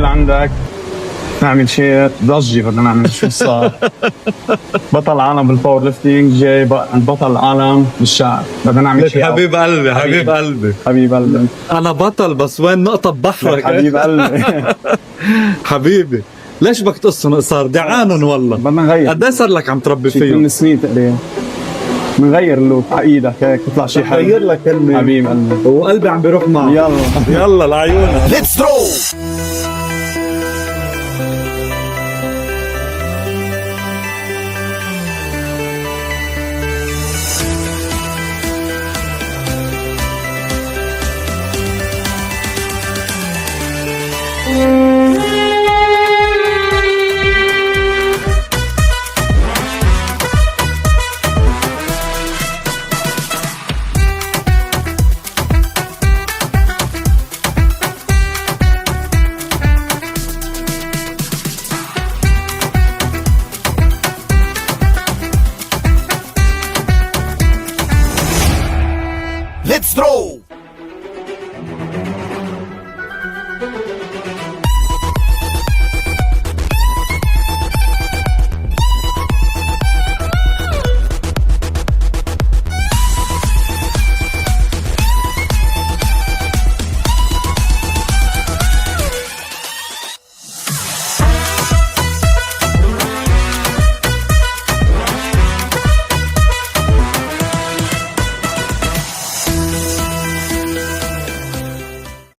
عندك نعمل شيء ضجة، بدنا نعمل شو صار. بطل العالم بالباور ليفتينج جاي بطل العالم بالشعر، بدنا نعمل شيء. حبيب قلبي حبيب قلبي حبيب قلبي انا بطل بس وين نقطة بحرك. حبيب قلبي. حبيبي ليش بدك تقصهم قصار؟ دعانن والله. بدنا نغير. قد ايه صار لك عم تربي شي فيهم؟ 8 سنين تقريبا. بنغير اللوك على ايدك هيك يطلع شيء حلو. غير لك كلمة حبيب قلبي وقلبي عم بيروح معه. يلا يلا لعيونك. Let's throw.